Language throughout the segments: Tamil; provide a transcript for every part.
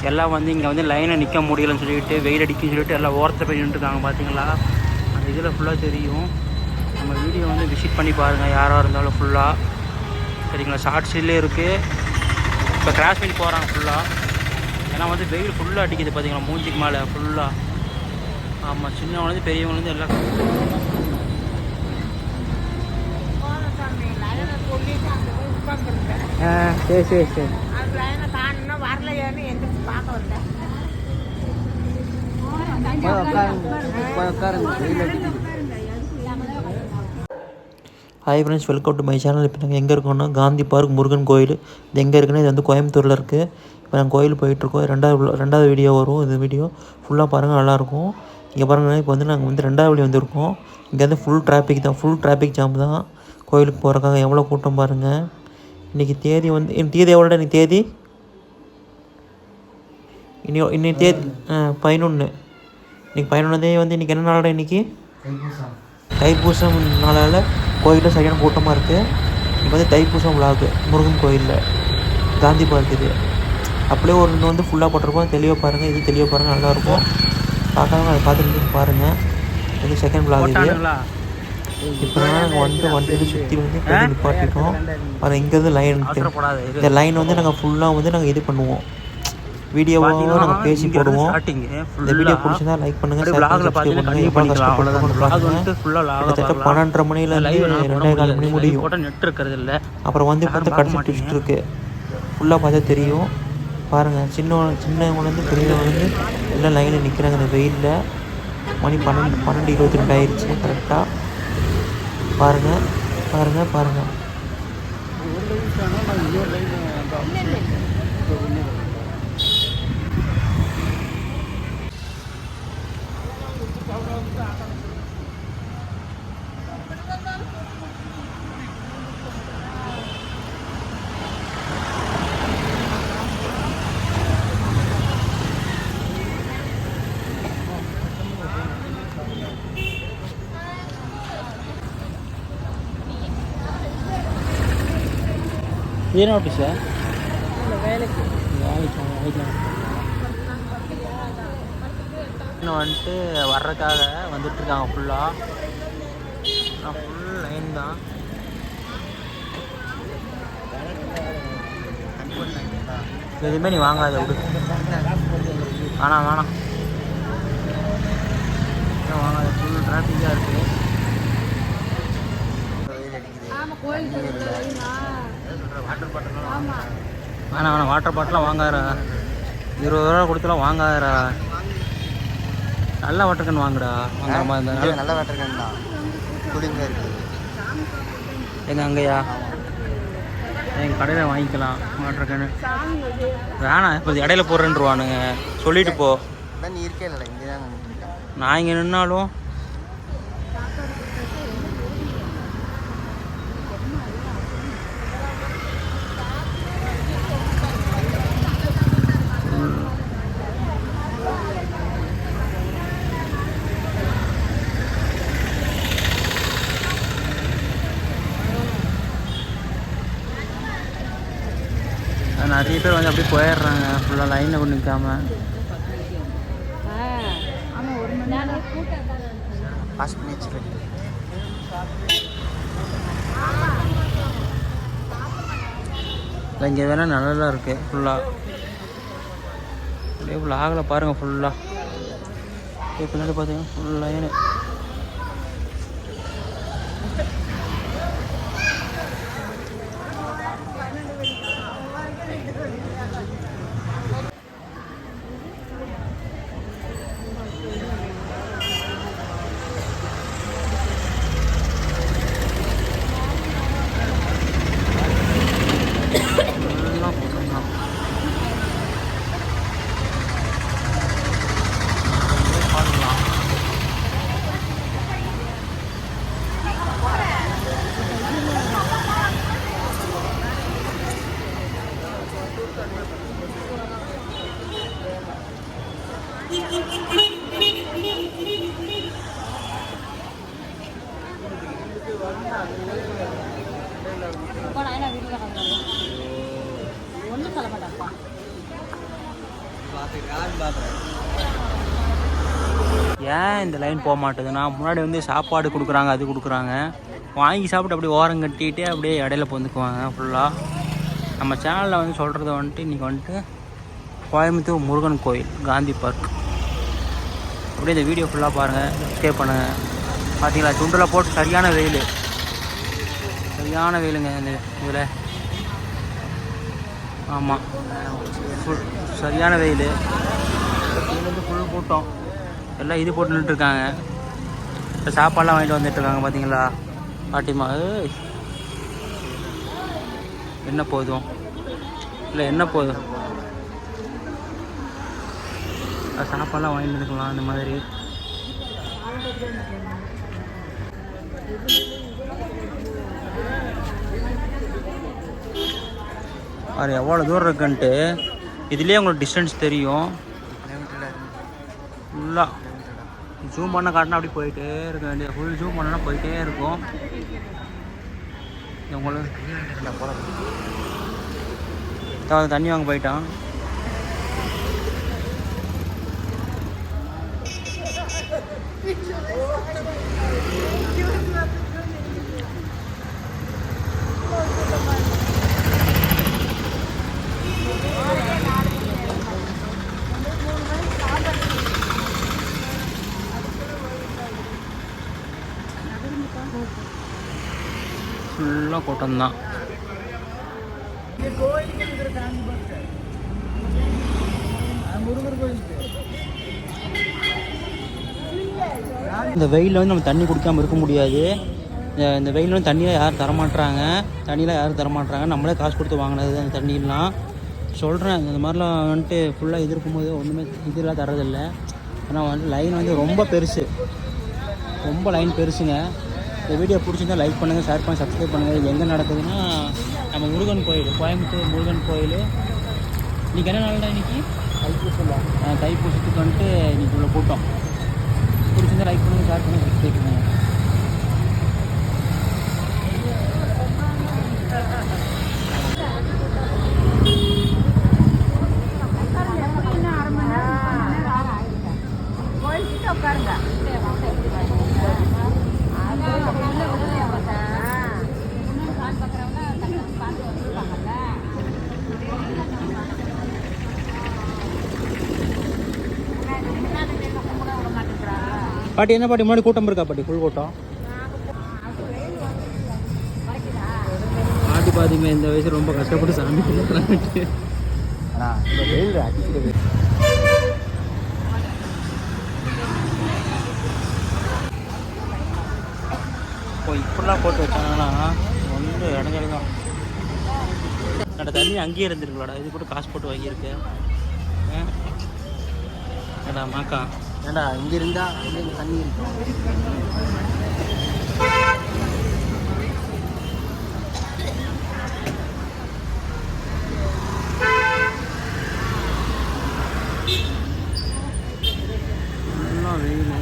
எல்லாம் வந்து இங்கே வந்து லைனை நிற்க முடியலன்னு சொல்லிட்டு வெயில் அடிக்குன்னு சொல்லிட்டு எல்லாம் ஓரத்தில் போய் நின்றுருக்காங்க. பார்த்தீங்களா, அந்த இதில் ஃபுல்லாக தெரியும். நம்ம வீடியோ வந்து விசிட் பண்ணி பாருங்கள் யாராக இருந்தாலும் ஃபுல்லாக. சரிங்களா, ஷார்ட்ஸ்லேயே இருக்குது. இப்போ கிராஸ் பண்ணி போகிறாங்க ஃபுல்லாக. ஏன்னா வந்து வெயில் ஃபுல்லாக அடிக்குது பார்த்தீங்களா, மூஞ்சிக்கு மேலே ஃபுல்லாக. ஆமாம், சின்னவங்கலேருந்து பெரியவங்கலேருந்து எல்லாம். சரி சரி சரி. Hi friends, welcome to my channel. இப்போ நாங்கள் எங்கே இருக்கோம்னா காந்தி பார்க் முருகன் கோயில். இது எங்கே இருக்குன்னா, இது வந்து கோயம்புத்தூரில் இருக்குது. இப்போ நாங்கள் கோயில் போயிட்டுருக்கோம். ரெண்டாவது வீடியோ வரும். இந்த வீடியோ ஃபுல்லாக பாருங்கள், நல்லாயிருக்கும். இங்கே பாருங்கள், இப்போ வந்து நாங்கள் வந்து ரெண்டாவது வழி வந்திருக்கோம். இங்கே வந்து ஃபுல் டிராஃபிக் ஜாம் தான். கோயிலுக்கு போகிறக்காக எவ்வளோ கூட்டம் பாருங்கள். இன்றைக்கி தேதி வந்து தேதி எவ்வளோடா? இன்றைக்கி தேதி இன்னைக்கு தேதி 11. இன்றைக்கி 11 வந்து இன்றைக்கி என்ன நாளோட? இன்றைக்கி தைப்பூசம் நாளால் கோயிலில் சரியான கூட்டமாக இருக்குது. இன்றைக்கி வந்து தைப்பூசம் விழாக்கு முருகன் கோயிலில் காந்தி பார்க். இது அப்படியே ஒரு வந்து ஃபுல்லாக போட்டிருக்கோம். தெளிவாக பாருங்கள், இது தெளிவாக பாருங்கள், நல்லாயிருக்கும். பார்க்காம அதை பார்த்துட்டு பாருங்கள். இது செகண்ட் விழா. இது இப்போ நாங்கள் வண்டியை சுற்றி வந்து கொஞ்சம் நிப்பாட்டிட்டோம். அப்புறம் இங்கேருந்து லைன் இருக்குது. இந்த லைன் வந்து நாங்கள் ஃபுல்லாக வந்து நாங்கள் இது பண்ணுவோம், வீடியோவாக நாங்கள் பேசி போடுவோம். இந்த வீடியோ பிடிச்சிருந்தா லைக் பண்ணுங்கள், சப்ஸ்கிரைப் பண்ணுங்கள். எவ்வளோ கஷ்டப்பட்டு கிட்டத்தட்ட 12:30 மணிலேருந்து 2:15 மணி முடியும். அப்புறம் வந்து பார்த்தா கடைசி ட்விஸ்ட் இருக்குது. ஃபுல்லாக பார்த்தா தெரியும். பாருங்கள், சின்னவங்கலேருந்து பெரியவங்கலேருந்து எல்லாம் லைனில் நிற்கிறாங்க. இந்த வெயிலில் மணி 12:22 ஆயிடுச்சு கரெக்டாக. பாருங்கள் பாருங்கள் பாருங்கள். ಏನು ಆಫೀಸ? இன்னும் வந்துட்டு வர்றதுக்காக வந்துட்டுருக்காங்க ஃபுல்லாக. ஃபுல் லைன் தான். எதுவுமே நீ வாங்காத விடு. வேணாம் வாங்காத. ஃபுல் டிராஃபிக்காக இருக்குது. வேணாம் வாட்டர் பாட்டிலாம் வாங்காதரா. 20 ரூபா கொடுத்துலாம் வாங்காதரா. நல்ல வாட்டர் கேன் வாங்குடா. வாங்குற மாதிரி இருந்தால் நல்ல வாட்டர் கேன் தான். கூலிங்காக இருக்குது. எங்கள் அங்கேயா எங்கள் கடையில் வாங்கிக்கலாம் வாட்டர் கேனு. வேணாம், இப்போ இடையில போடுறேன்ருவானுங்க. சொல்லிட்டு போ. நீ இருக்கே இல்லை இங்கே தான். நான் இங்கே நின்னாலும் நிறைய பேர் வந்து அப்படியே போயிடுறாங்க. ஃபுல்லாக லைனில் கொண்டு நிற்காம. இல்லை இங்கே வேணால் நல்லா இருக்குது. ஃபுல்லாக அப்படியே ஃபுல் ஆகலை பாருங்கள். ஃபுல்லாக பின்னாடி பார்த்தீங்கன்னா ஃபுல் லைனு. ஏன் இந்த லைன் போக மாட்டேதுன்னா முன்னாடி வந்து சாப்பாடு கொடுக்குறாங்க, அது கொடுக்குறாங்க, வாங்கி சாப்பிட்டு அப்படியே ஓரம் கட்டிட்டு அப்படியே இடையில பொந்துக்குவாங்க ஃபுல்லாக. நம்ம சேனலில் வந்து சொல்கிறத வந்துட்டு இன்றைக்கி வந்துட்டு கோயம்புத்தூர் முருகன் கோயில் காந்தி பார்க். அப்படியே இந்த வீடியோ ஃபுல்லாக பாருங்கள், சப்ஸ்கிரைப் பண்ணுங்கள். பார்த்தீங்களா துண்டில் போட்டு சரியான வெயிலுங்க இந்த இதில். ஆமாம் சரியான வெயில். வந்து ஃபுல் கூட்டம் எல்லாம் இது போட்டு நின்றுட்டுருக்காங்க. இப்போ சாப்பாடெலாம் வாங்கிட்டு வந்துட்டுருக்காங்க பார்த்தீங்களா. பாட்டிமா என்ன போதும் இல்லை என்ன போதும் சாப்பாடெலாம் வாங்கிட்டு வந்துருக்கலாம் அந்த மாதிரி. அது எவ்வளோ தூரம் இருக்குன்ட்டு இதுலேயே உங்களுக்கு டிஸ்டன்ஸ் தெரியும். ஃபுல்லாக ஜூம் பண்ண காட்டினா அப்படி போயிட்டே இருக்க வேண்டிய, ஃபுல் ஜூம் பண்ணனா போயிட்டே இருக்கும். உங்களுக்கு தண்ணி வாங்க போயிட்டான். ஃபுல்லாக கூட்டம்தான். இந்த வெயிலில் வந்து நம்ம தண்ணி குடிக்காமல் இருக்க முடியாது. இந்த வெயிலில் வந்து தண்ணியெலாம் யாரும் தரமாட்டுறாங்க, நம்மளே காசு கொடுத்து வாங்கினது அந்த தண்ணியெலாம். சொல்கிறேன் இந்த மாதிரிலாம் வந்துட்டு ஃபுல்லாக இது இருக்கும்போது ஒன்றுமே இதெல்லாம் தரதில்லை. ஆனால் வந்துட்டு லைன் வந்து ரொம்ப பெருசு, ரொம்ப லைன் பெருசுங்க. இந்த வீடியோ பிடிச்சிருந்தால் லைக் பண்ணுங்கள், ஷேர் பண்ணி சப்ஸ்கிரைப் பண்ணுங்கள். இது எங்கே நடக்குதுன்னா நம்ம முருகன் கோயில், கோயம்புத்தூர் முருகன் கோயில். இன்றைக்கி என்ன நாள்டா? இன்றைக்கி தைப்பூசத்துக்கு வந்துட்டு இன்றைக்கி உள்ள கூட்டம். பிடிச்சிருந்தால் லைக் பண்ணுங்கள், ஷேர் பண்ணி சப்ஸ்கிரைப் பண்ணுங்கள். பாட்டி என்ன பாட்டி முன்னாடி கூட்டம் இருக்கா பாட்டி? ஃபுல் கூட்டம். பாட்டி பாத்தீங்க இந்த வயசு ரொம்ப கஷ்டப்பட்டு சாமி கும்பிட்றாங்க. இப்போ இப்படிலாம் போட்டு வச்சாங்கன்னா ஒன்று இடங்கள் தான். என்னோட தண்ணி அங்கேயே இருந்துருக்கலாடா, இது கூட காசு போட்டு வாங்கியிருக்கு. ஏடா மாக்கா, ஏடா இங்கே இருந்தால் அங்கே தண்ணி இருக்கும். நல்லா வெயில்.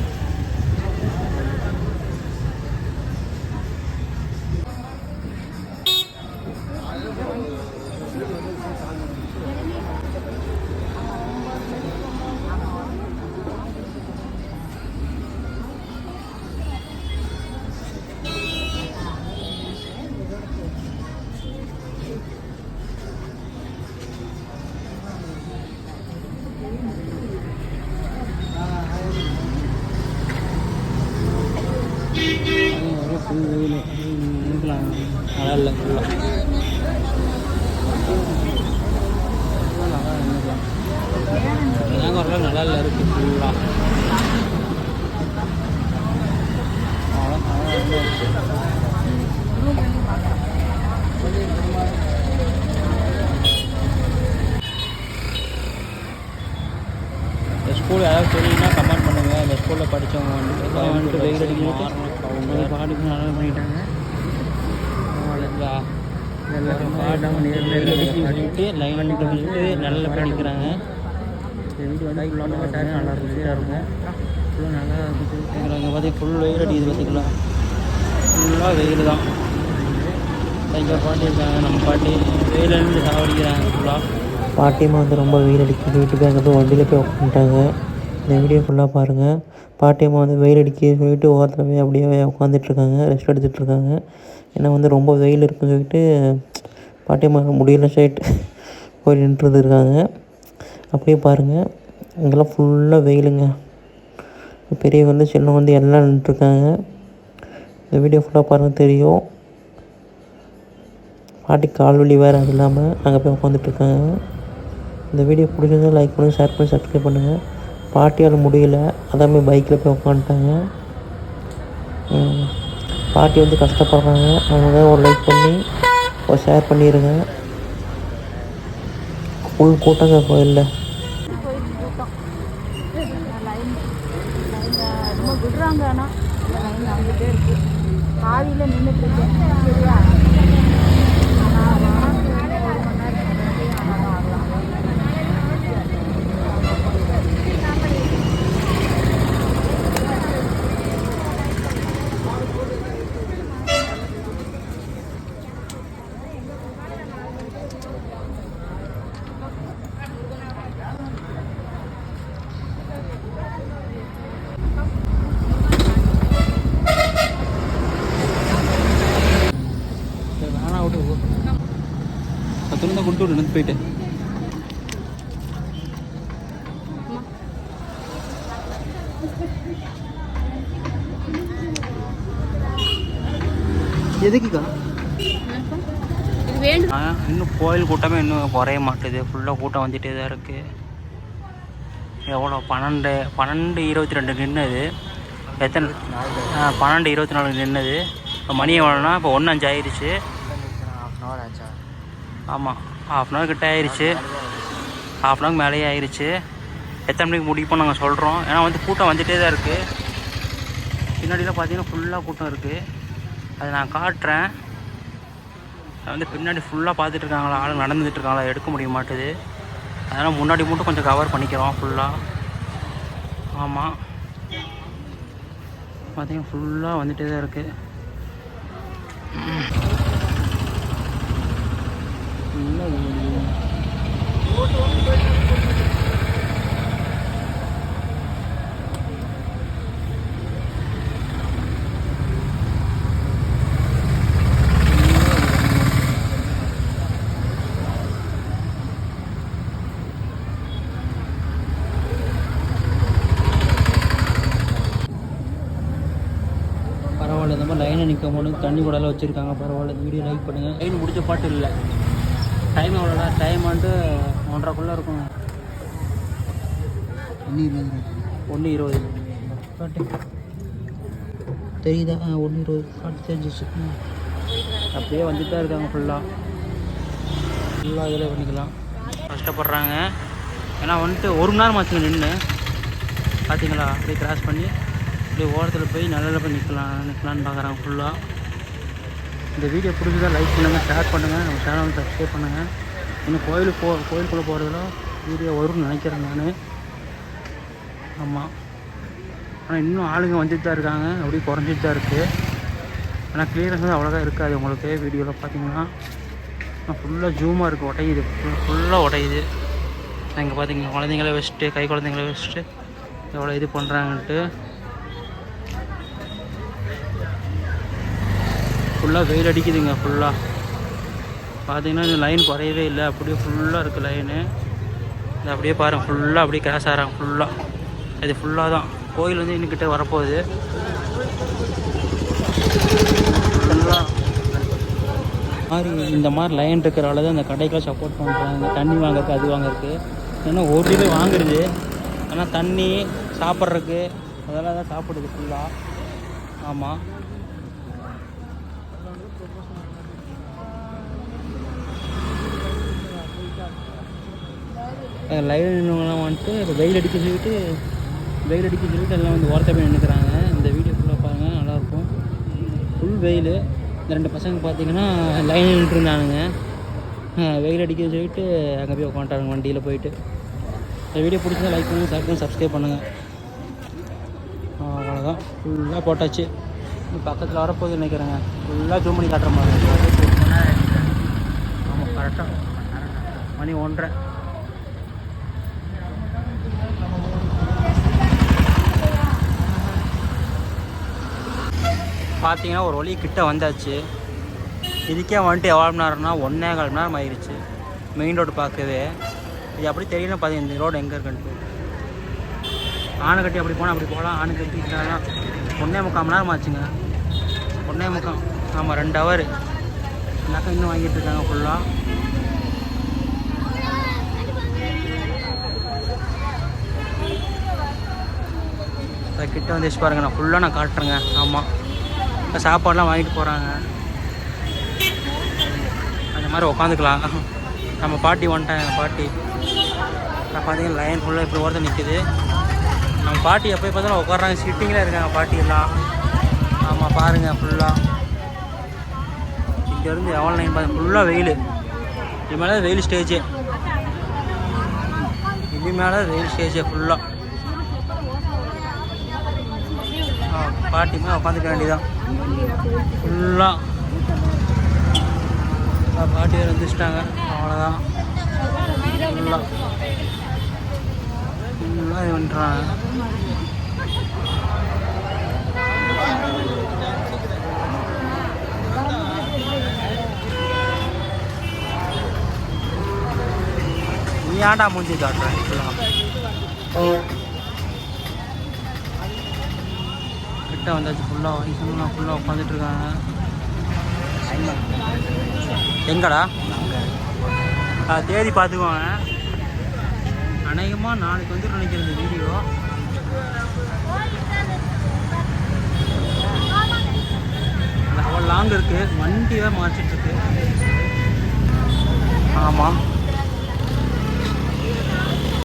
ஃபுல் வெயில் இருக்கலாம், நல்லா இல்லை ஃபுல்லாக நல்லா இருந்துக்கலாம். நாங்கள் ஒரு நல்லா இல்லை இருக்குது ஃபுல்லாக. இந்த ஸ்கூல் யாராவது தெரியுன்னா கமெண்ட் பண்ணுங்கள். இந்த ஸ்கூலில் படித்தவங்க வந்துட்டு வெயில் அடிக்கிட்டு அவங்க பாட்டுக்கு நல்லா பண்ணிட்டாங்க. பாடிட்டு லைன் பண்ணிட்டு நல்லா படிக்கிறாங்க. இந்த வீடு வந்து ஃபுல்லாக நல்லா ருசியாக இருக்கும். ஃபுல்லாக நல்லா இருக்குது. இங்கே பார்த்தீங்கன்னா ஃபுல் வெயில் அடிக்குது. பார்த்திங்களா ஃபுல்லாக வெயில் தான். இங்கே பாட்டி இருக்காங்க, நம்ம பாட்டி வெயிலிருந்து சாவடிக்கிறாங்க ஃபுல்லாக. பாட்டியம்மா வந்து ரொம்ப வெயில் அடிக்குது சொல்லிட்டு போய் அங்கே போய் வண்டியில் போய் உட்காந்துட்டாங்க. இந்த வீடியோ ஃபுல்லாக பாருங்கள். பாட்டியம்மா வந்து வெயில் அடிக்குதுன்னு சொல்லிட்டு ஓரத்தில் போய் அப்படியே உட்காந்துட்ருக்காங்க, ரெஸ்ட் எடுத்துகிட்ருக்காங்க. ஏன்னா வந்து ரொம்ப வெயில் இருக்குன்னு சொல்லிட்டு பாட்டியம்மா முடியல சொல்லிட்டு போய் நின்றுருக்காங்க. அப்படியே பாருங்கள், இங்கெல்லாம் ஃபுல்லாக வெயிலுங்க. பெரியவங்க வந்து சின்னவங்க வந்து எல்லாம் நின்றுருக்காங்க. இந்த வீடியோ ஃபுல்லாக பாருங்கள் தெரியும். பாட்டி கால் வலி வேறு, அது இல்லாமல் அங்கே போய் உட்காந்துட்ருக்காங்க. இந்த வீடியோ பிடிச்சிருந்தா லைக் பண்ணுங்கள், ஷேர் பண்ணி சப்ஸ்கிரைப் பண்ணுங்கள். பாட்டியால் முடியல, அதான் போய் பைக்கில் போய் உட்காந்துட்டாங்க. பாட்டி வந்து கஷ்டப்படுறாங்க, அவங்க ஒரு லைக் பண்ணி ஒரு ஷேர் பண்ணிடுங்க. ஃபுல் கூட்டங்க கோயிலில். விடுறாங்க, ஆனால் லைன் வந்துகிட்டே இருக்குது. பாதியில் நின்றுட்டுருக்கேன். சரியா, கொண்டு விடு போயிட்டு. எதுக்குக்கா இன்னும் கோயில் கூட்டமே இன்னும் குறைய மாட்டுது. ஃபுல்லாக கூட்டம் வந்துகிட்டே தான் இருக்குது. எவ்வளோ 12:22 நின்னது. எத்தனை 12:24 நின்னது. இப்போ மணி எவ்வளோனா இப்போ 1:05 ஆயிடுச்சு. ஆமாம், ½ கிட்ட ஆயிடுச்சு. ½ மேலேயே ஆயிடுச்சு. எத்தனை மணிக்கு முடிப்போம் நாங்கள் சொல்கிறோம். ஏன்னா வந்து கூட்டம் வந்துகிட்டே தான் இருக்குது. பின்னாடிலாம் பார்த்தீங்கன்னா ஃபுல்லாக கூட்டம் இருக்குது. அதை நான் காட்டுறேன். வந்து பின்னாடி ஃபுல்லாக பார்த்துட்ருக்காங்களா, ஆளுங்க நடந்துட்டுருக்காங்களா, எடுக்க முடிய மாட்டுது. அதனால் முன்னாடி மட்டும் கொஞ்சம் கவர் பண்ணிக்கிறோம் ஃபுல்லாக. ஆமாம், பார்த்தீங்கன்னா ஃபுல்லாக வந்துகிட்டே தான் இருக்குது. பரவாயில்ல, இந்த மாதிரி லைனை நிற்க போது தண்ணி கூடலாம் வச்சுருக்காங்க. பரவாயில்ல, வீடியோ லைக் பண்ணுங்கள். லைன் முடிச்ச பாட்டு இல்லை. டைம் எவ்வளோடா? டைம் வந்து 1:30 இருக்கும். 1:20 தெரியுதா? 1:20 காட்டு தெரிஞ்சிச்சு. அப்படியே வந்துட்டு தான் இருக்காங்க. ஃபுல்லாக இதில் பண்ணிக்கலாம். கஷ்டப்படுறாங்க. ஏன்னா வந்துட்டு 1 மணி நேரம் ஆச்சுங்க நின்று. பார்த்தீங்களா, அப்படியே கிராஸ் பண்ணி அப்படியே ஓரத்தில் போய் நல்ல போய் நிற்கலான்னு பார்க்குறாங்க ஃபுல்லாக. இந்த வீடியோ பிடிச்சதா லைக் பண்ணுங்கள், ஷேர் பண்ணுங்கள், நம்ம சேனல் சப்ஸ்கிரைப் பண்ணுங்கள். இன்னும் கோயிலுக்குள்ளே போகிறதுல வீடியோ வரும்னு நினைக்கிறேன் நான். ஆமாம், ஆனால் இன்னும் ஆளுங்க வந்துட்டு தான் இருக்காங்க. அப்படியே குறைஞ்சிட்டு தான் இருக்குது. ஆனால் கிளியரன்ஸ் வந்து அவ்வளோதான் இருக்காது உங்களுக்கு வீடியோவில் பார்த்தீங்கன்னா. ஃபுல்லாக ஜூமாக இருக்குது, உடையுது, ஃபுல்லாக உடையுது. இங்கே பார்த்தீங்க குழந்தைங்கள வச்சுட்டு, கை குழந்தைங்கள வச்சுட்டு எவ்வளோ இது பண்ணுறாங்கன்ட்டு. ஃபுல்லாக வெயில் அடிக்குதுங்க. ஃபுல்லாக பார்த்தீங்கன்னா இந்த லைன் குறையவே இல்லை, அப்படியே ஃபுல்லாக இருக்குது லைனு. இது அப்படியே பாருங்கள், ஃபுல்லாக அப்படியே கிராஸ் ஆகிறாங்க ஃபுல்லாக. இது ஃபுல்லாக தான் கோயில் வந்து இன்னுக்கிட்ட வரப்போகுது. இந்த மாதிரி லைன் இருக்கிறனால தான் இந்த கடைக்கெலாம் சப்போர்ட் பண்ணுறாங்க. தண்ணி வாங்குறதுக்கு, அது வாங்குறதுக்கு. ஏன்னா ஒரு இது வாங்குறது, ஆனால் தண்ணி சாப்பிட்றதுக்கு அதெல்லாம் தான் சாப்பிடுது ஃபுல்லாக. ஆமாம், லைன் நின்றவங்களாம் வந்துட்டு இப்போ வெயில் அடிக்க சொல்லிட்டு எல்லாம் வந்து ஓரத்தை போய் நின்றுக்கிறாங்க. இந்த வீடியோ ஃபுல்லாக பாருங்கள், நல்லாயிருக்கும். ஃபுல் வெயில். இந்த 2 பசங்க பார்த்தீங்கன்னா லைன் நின்றுருந்தானுங்க. வெயில் அடிக்க சொல்லிட்டு அங்கே போய் உட்காந்துட்டாங்க வண்டியில் போயிட்டு. இந்த வீடியோ பிடிச்சதா லைக் பண்ணுங்கள், ஷேர் பண்ணி சப்ஸ்கிரைப் பண்ணுங்கள். அவ்வளோதான், ஃபுல்லாக போட்டாச்சு. பக்கத்தில் வரப்போகுது நினைக்கிறேங்க. ஃபுல்லாக ஜூம் பண்ணி காட்டுற மாதிரி. ஆமாம், கரெக்டாக மணி 1:30. பார்த்தீங்கன்னா ஒரு வழி கிட்ட வந்தாச்சு. இதுக்கே வந்துட்டு எவ்வளோ மணி நேரம்னா 1.25 மணி நேரம் ஆயிடுச்சு மெயின் ரோடு பார்க்கவே. இது அப்படி தெரியல பார்த்தீங்க இந்த ரோடு எங்கே இருக்குன்ட்டு. ஆனைக்கட்டி அப்படி போனால் அப்படி போகலாம். ஆனைக்கட்டி இதெல்லாம் 1.25 மணி நேரம் ஆச்சுங்க. 1.25 ஆமாம் 2 ஹவர். நக்கா இன்னும் வாங்கிட்டு இருக்காங்க ஃபுல்லாக. கிட்ட வந்து வச்சு பாருங்க, நான் ஃபுல்லாக நான் காட்டுறேங்க. ஆமாம் இப்போ சாப்பாடெலாம் வாங்கிட்டு போகிறாங்க. அந்த மாதிரி உட்காந்துக்கலாம். நம்ம பாட்டி வந்துட்டாங்க. பாட்டி நான் பார்த்தீங்கன்னா லைன் ஃபுல்லாக இப்படி ஒருத்தர் நிற்குது. நம்ம பாட்டி எப்போ பார்த்தாலும் உட்காடுறாங்க, சிட்டிங்கில் இருக்காங்க பாட்டியெல்லாம். ஆமாம் பாருங்கள் ஃபுல்லாக இங்கேருந்து எவ்வளோ லைன் பாருங்க. ஃபுல்லாக வெயில். இது மேலே வெயில் ஸ்டேஜு. இது மேலே வெயில் ஸ்டேஜு ஃபுல்லாக. பாட்டி மேலே உட்காந்துக்க வேண்டியதான் ஃபுல்லாக. பாட்டி வேறு வந்துச்சிட்டாங்க. அவ்வளோதான் ஃபுல்லாக ஃபுல்லாக இது பண்ணுறாங்க. நீ ஏன்டா மூஞ்சி காட்டுறேன் ஃபுல்லாக. கிட்ட வந்தாச்சு ஃபுல்லாக. வயசுலாம் ஃபுல்லாக உட்காந்துட்ருக்காங்க. எங்கடா தேதி பார்த்துக்குவாங்க. அநேகமாக நாளைக்கு வந்துட்டு நினைக்கிறேன் இந்த வீடியோ. அவ்வளோ லாங் இருக்குது. வண்டி தான் மாற்றிட்டுருக்கு. ஆமாம்